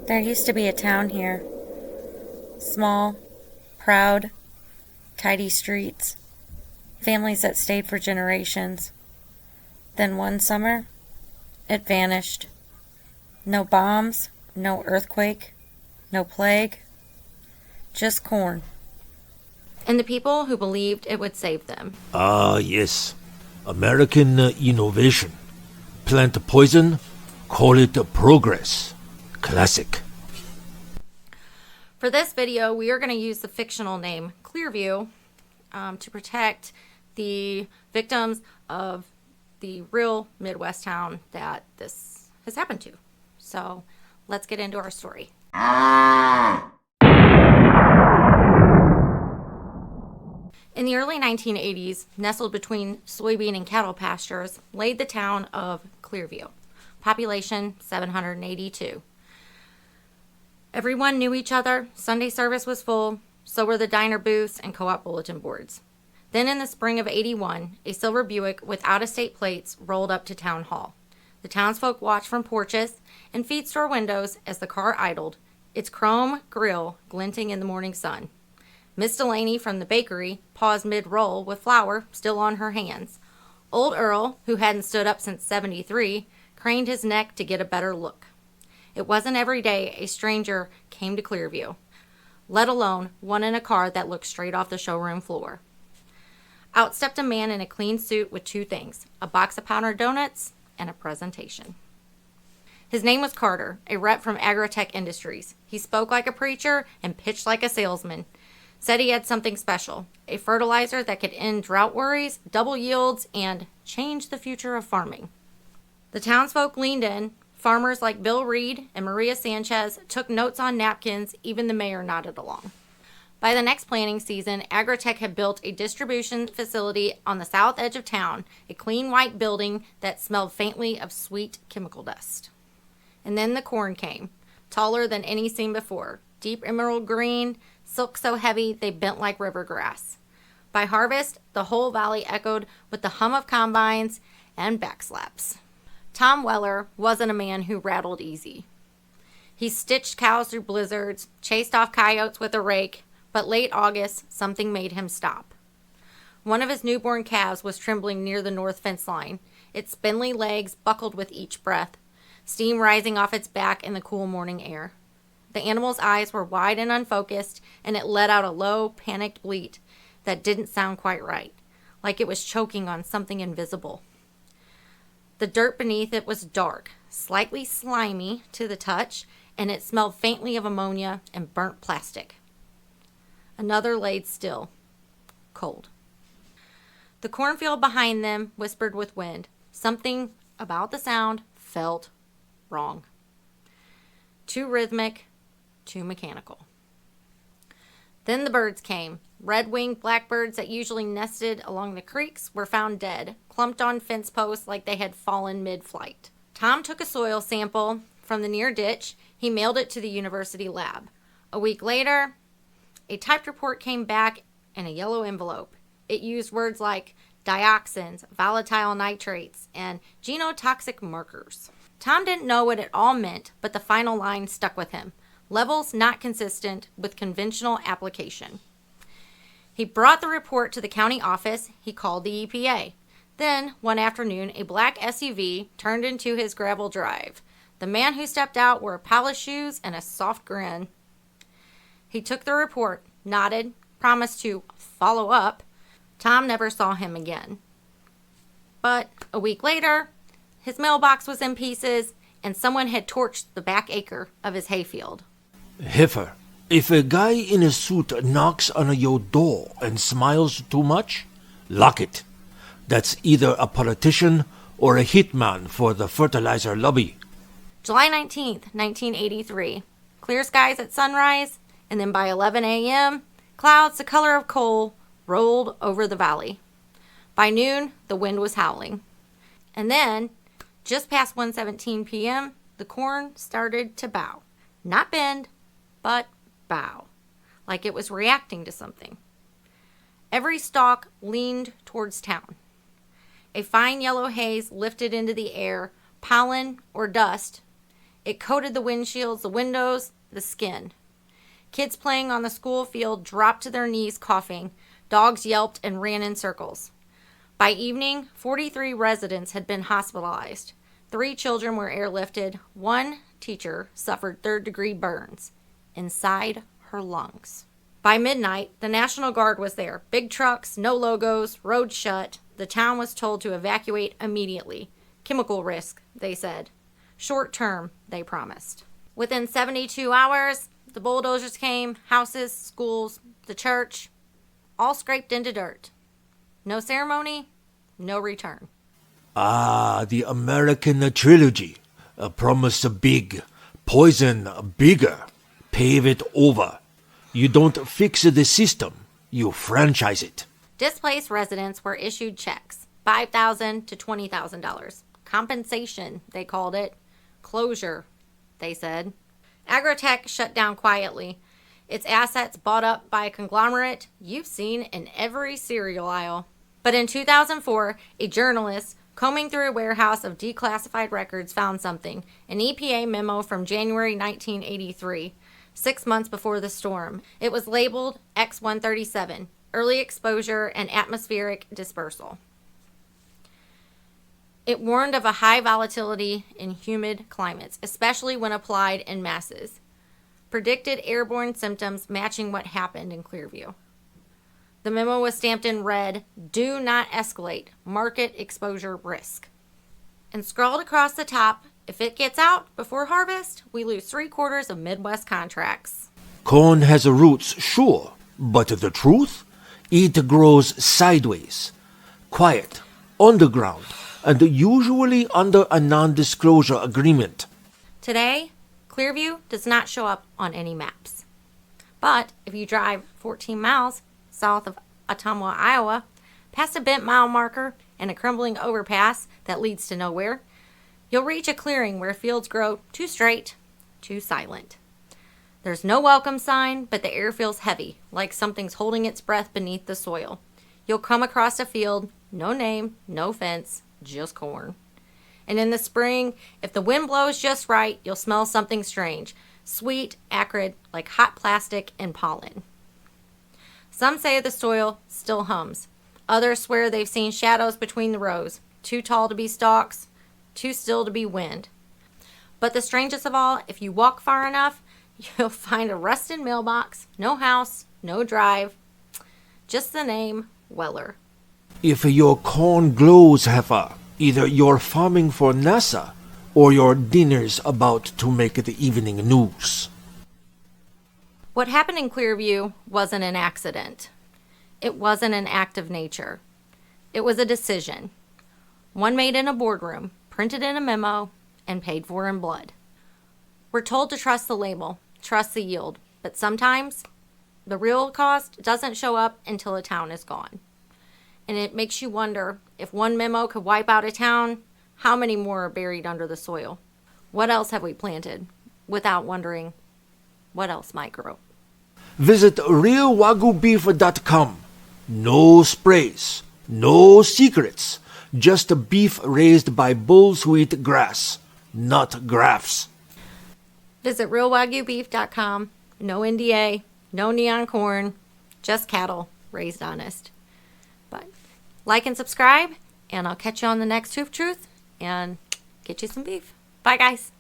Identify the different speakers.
Speaker 1: There used to be a town here. Small, proud, tidy streets, families that stayed for generations. Then one summer, it vanished. No bombs, no earthquake, no plague, just corn.
Speaker 2: And the people who believed it would save them.
Speaker 3: Yes. American innovation. Plant poison, call it progress. Classic.
Speaker 2: For this video, we are going to use the fictional name Clearview to protect the victims of the real Midwest town that this has happened to. So let's get into our story. In the early 1980s, nestled between soybean and cattle pastures, laid the town of Clearview. Population 782. Everyone knew each other, Sunday service was full, so were the diner booths and co-op bulletin boards. Then in the spring of '81, a silver Buick with out-of-state plates rolled up to town hall. The townsfolk watched from porches and feed store windows as the car idled, its chrome grille glinting in the morning sun. Miss Delaney from the bakery paused mid-roll with flour still on her hands. Old Earl, who hadn't stood up since '73, craned his neck to get a better look. It wasn't every day a stranger came to Clearview, let alone one in a car that looked straight off the showroom floor. Out stepped a man in a clean suit with two things, a box of powdered donuts and a presentation. His name was Carter, a rep from Agritech Industries. He spoke like a preacher and pitched like a salesman. Said he had something special, a fertilizer that could end drought worries, double yields, and change the future of farming. The townsfolk leaned in. Farmers like Bill Reed and Maria Sanchez took notes on napkins. Even the mayor nodded along. By the next planting season, Agritech had built a distribution facility on the south edge of town, a clean white building that smelled faintly of sweet chemical dust. And then the corn came, taller than any seen before, deep emerald green, silk so heavy they bent like river grass. By harvest, the whole valley echoed with the hum of combines and backslaps. Tom Weller wasn't a man who rattled easy. He stitched cows through blizzards, chased off coyotes with a rake, but late August, something made him stop. One of his newborn calves was trembling near the north fence line, its spindly legs buckled with each breath, steam rising off its back in the cool morning air. The animal's eyes were wide and unfocused, and it let out a low, panicked bleat that didn't sound quite right, like it was choking on something invisible. The dirt beneath it was dark, slightly slimy to the touch, and it smelled faintly of ammonia and burnt plastic. Another laid still, cold. The cornfield behind them whispered with wind. Something about the sound felt wrong. Too rhythmic, too mechanical. Then the birds came. Red-winged blackbirds that usually nested along the creeks were found dead, clumped on fence posts like they had fallen mid-flight. Tom took a soil sample from the near ditch. He mailed it to the university lab. A week later, a typed report came back in a yellow envelope. It used words like dioxins, volatile nitrates, and genotoxic markers. Tom didn't know what it all meant, but the final line stuck with him. Levels not consistent with conventional application. He brought the report to the county office. He called the EPA. Then, one afternoon, a black SUV turned into his gravel drive. The man who stepped out wore a polished shoes and a soft grin. He took the report, nodded, promised to follow up. Tom never saw him again. But a week later, his mailbox was in pieces, and someone had torched the back acre of his hayfield.
Speaker 3: Heifer, if a guy in a suit knocks on your door and smiles too much, lock it. That's either a politician or a hitman for the fertilizer lobby.
Speaker 2: July 19th, 1983. Clear skies at sunrise, and then by 11 a.m., clouds the color of coal rolled over the valley. By noon, the wind was howling. And then, just past 1:17 p.m., the corn started to bow. Not bend, but bow, like it was reacting to something. Every stalk leaned towards town. A fine yellow haze lifted into the air, pollen or dust. It coated the windshields, the windows, the skin. Kids playing on the school field dropped to their knees coughing. Dogs yelped and ran in circles. By evening, 43 residents had been hospitalized. 3 children were airlifted. 1 teacher suffered third-degree burns inside her lungs. By midnight, the National Guard was there. Big trucks, no logos, roads shut. The town was told to evacuate immediately. Chemical risk, they said. Short term, they promised. Within 72 hours, the bulldozers came, houses, schools, the church, all scraped into dirt. No ceremony, no return.
Speaker 3: Ah, the American trilogy. Promise big, poison bigger, pave it over. You don't fix the system, you franchise it.
Speaker 2: Displaced residents were issued checks, $5,000 to $20,000. Compensation, they called it. Closure, they said. Agrotech shut down quietly. Its assets bought up by a conglomerate you've seen in every cereal aisle. But in 2004, a journalist combing through a warehouse of declassified records found something, an EPA memo from January 1983, 6 months before the storm. It was labeled X-137, early exposure and atmospheric dispersal. It warned of a high volatility in humid climates, especially when applied in masses. Predicted airborne symptoms matching what happened in Clearview. The memo was stamped in red, "Do not escalate, market exposure risk." And scrawled across the top, "If it gets out before harvest, we lose 3/4 of Midwest contracts."
Speaker 3: Corn has roots, sure, but the truth? It grows sideways, quiet, underground, and usually under a non-disclosure agreement.
Speaker 2: Today, Clearview does not show up on any maps. But if you drive 14 miles south of Ottumwa, Iowa, past a bent mile marker and a crumbling overpass that leads to nowhere, you'll reach a clearing where fields grow too straight, too silent. There's no welcome sign, but the air feels heavy, like something's holding its breath beneath the soil. You'll come across a field, no name, no fence, just corn. And in the spring, if the wind blows just right, you'll smell something strange, sweet, acrid, like hot plastic and pollen. Some say the soil still hums. Others swear they've seen shadows between the rows, too tall to be stalks, too still to be wind. But the strangest of all, if you walk far enough, you'll find a rusted mailbox, no house, no drive, just the name Weller.
Speaker 3: If your corn glows, heifer, either you're farming for NASA or your dinner's about to make the evening news.
Speaker 2: What happened in Clearview wasn't an accident. It wasn't an act of nature. It was a decision. One made in a boardroom, printed in a memo, and paid for in blood. We're told to trust the label, trust the yield, but sometimes the real cost doesn't show up until a town is gone. And it makes you wonder, if one memo could wipe out a town, how many more are buried under the soil? What else have we planted without wondering what else might grow?
Speaker 3: Visit realwagubeef.com. No sprays, no secrets, just beef raised by bull's wheat grass, not grafts.
Speaker 2: Visit realwagubeef.com. No NDA, no neon corn, just cattle raised honest. But like and subscribe, and I'll catch you on the next Huf Truth and get you some beef. Bye, guys.